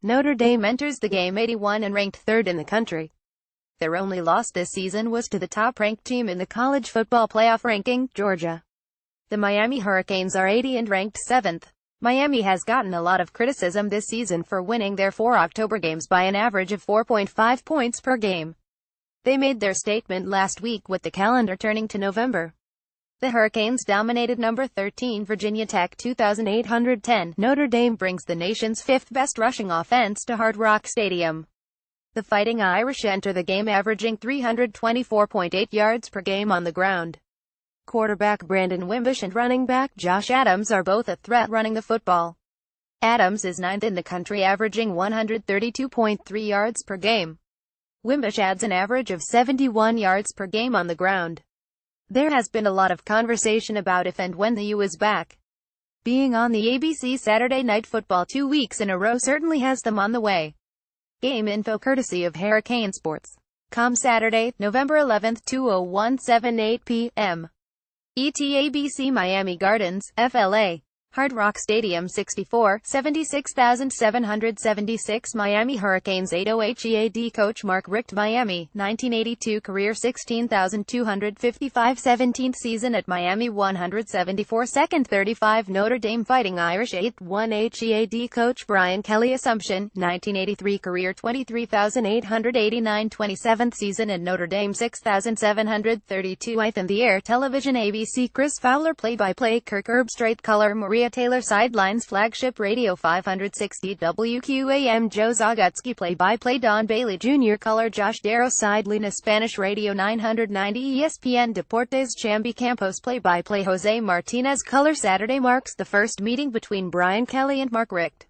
Notre Dame enters the game 81 and ranked third in the country. Their only loss this season was to the top-ranked team in the college football playoff ranking, Georgia. The Miami Hurricanes are 80 and ranked 7th. Miami has gotten a lot of criticism this season for winning their 4 October games by an average of 4.5 points per game. They made their statement last week with the calendar turning to November. The Hurricanes dominated number 13 Virginia Tech 2,810. Notre Dame brings the nation's 5th best rushing offense to Hard Rock Stadium. The Fighting Irish enter the game averaging 324.8 yards per game on the ground. Quarterback Brandon Wimbush and running back Josh Adams are both a threat running the football. Adams is 9th in the country averaging 132.3 yards per game. Wimbush adds an average of 71 yards per game on the ground. There has been a lot of conversation about if and when the U is back. Being on the ABC Saturday Night Football 2 weeks in a row certainly has them on the way. Game info courtesy of Hurricane Sports. Saturday, November 11th, 2:0178 p.m. ET ABC Miami Gardens, FLA. Hard Rock Stadium 76,776 Miami Hurricanes 80 HEAD Coach Mark Richt Miami, 1982 Career 16,255 17th Season at Miami 174 Second 35 Notre Dame Fighting Irish 81 HEAD Coach Brian Kelly Assumption, 1983 Career 23,889 27th Season at Notre Dame 6,732 8th in the Air Television ABC Chris Fowler Play-by-play Kirk Herbstreit Color Maria Taylor Sidelines Flagship Radio 560 WQAM Joe Zagutsky Play-by-play Don Bailey Jr. Color Josh Darrow Sidelina Spanish Radio 990 ESPN Deportes Chambi Campos Play-by-play Jose Martinez Color Saturday marks the first meeting between Brian Kelly and Mark Richt.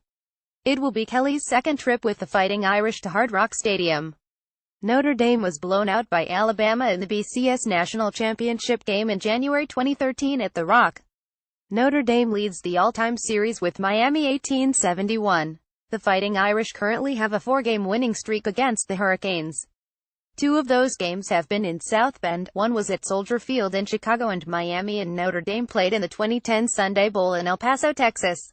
It will be Kelly's second trip with the Fighting Irish to Hard Rock Stadium. Notre Dame was blown out by Alabama in the BCS National Championship game in January 2013 at The Rock. Notre Dame leads the all-time series with Miami 18-71. The Fighting Irish currently have a 4-game winning streak against the Hurricanes. 2 of those games have been in South Bend, one was at Soldier Field in Chicago and Miami and Notre Dame played in the 2010 Sunday Bowl in El Paso, Texas.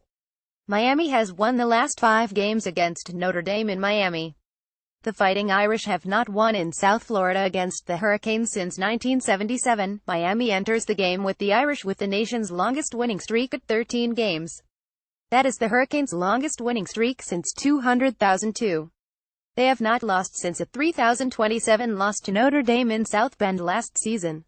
Miami has won the last 5 games against Notre Dame in Miami. The Fighting Irish have not won in South Florida against the Hurricanes since 1977. Miami enters the game with the Irish with the nation's longest winning streak at 13 games. That is the Hurricanes' longest winning streak since 2002. They have not lost since a 3027 loss to Notre Dame in South Bend last season.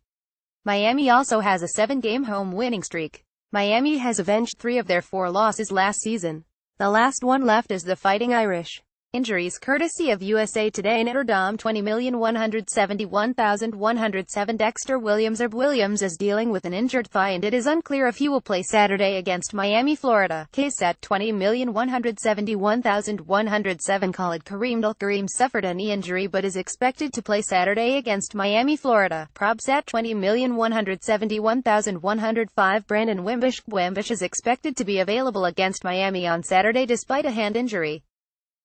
Miami also has a 7-game home winning streak. Miami has avenged 3 of their 4 losses last season. The last one left is the Fighting Irish. Injuries courtesy of USA Today. Notre Dame 20,171,107 Dexter Williams is dealing with an injured thigh and it is unclear if he will play Saturday against Miami, Florida. KSAT 20,171,107 Khalid Kareem suffered a knee injury but is expected to play Saturday against Miami, Florida. ProbSat 20,171,105 Brandon Wimbush is expected to be available against Miami on Saturday despite a hand injury.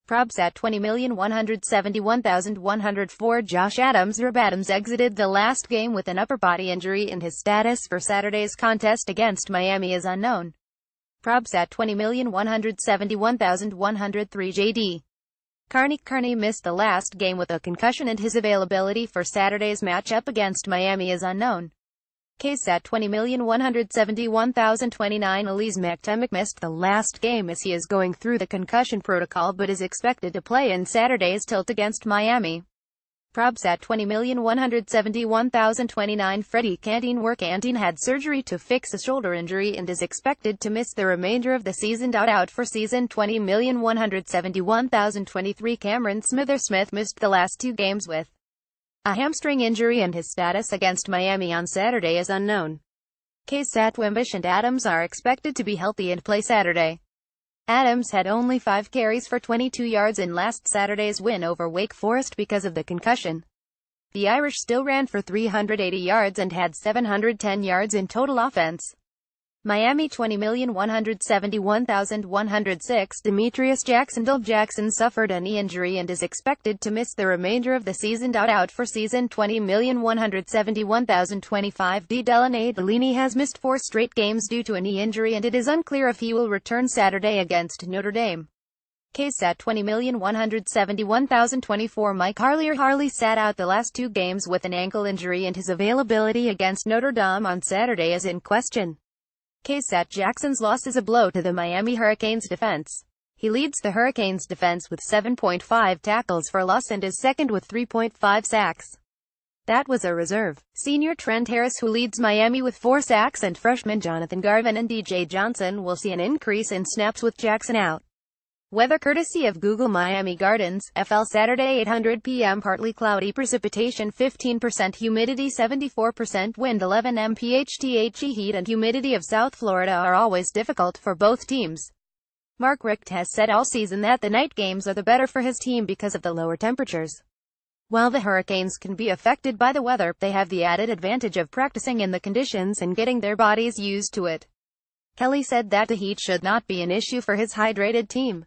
ProbSat 20,171,104 Josh Adams exited the last game with an upper body injury and his status for Saturday's contest against Miami is unknown. ProbSat 20,171,103 JD Carney missed the last game with a concussion and his availability for Saturday's matchup against Miami is unknown. KSAT 20,171,029 Elise McTemick missed the last game as he is going through the concussion protocol but is expected to play in Saturday's tilt against Miami. ProbSat 20,171,029 Freddie Cantine had surgery to fix a shoulder injury and is expected to miss the remainder of the season. Out for season 20,171,023 Cameron Smith missed the last 2 games with a hamstring injury and his status against Miami on Saturday is unknown. KSAT Wimbush and Adams are expected to be healthy and play Saturday. Adams had only 5 carries for 22 yards in last Saturday's win over Wake Forest because of the concussion. The Irish still ran for 380 yards and had 710 yards in total offense. Miami 20,171,106 Demetrius Jackson suffered a knee injury and is expected to miss the remainder of the season. Out for season 20,171,025 D. Delaney Delaney has missed 4 straight games due to a knee injury and it is unclear if he will return Saturday against Notre Dame. KSAT 20,171,024. Mike Harley sat out the last two games with an ankle injury, and his availability against Notre Dame on Saturday is in question. KSAT Jackson's loss is a blow to the Miami Hurricanes defense. He leads the Hurricanes defense with 7.5 tackles for loss and is second with 3.5 sacks. That was a reserve senior Trent Harris who leads Miami with 4 sacks, and freshmen Jonathan Garvin and DJ Johnson will see an increase in snaps with Jackson out. Weather courtesy of Google. Miami Gardens, FL Saturday 8:00 p.m. Partly cloudy, precipitation 15%, humidity 74%, wind 11 mph. Heat and humidity of South Florida are always difficult for both teams. Mark Richt has said all season that the night games are the better for his team because of the lower temperatures. While the Hurricanes can be affected by the weather, they have the added advantage of practicing in the conditions and getting their bodies used to it. Kelly said that the heat should not be an issue for his hydrated team.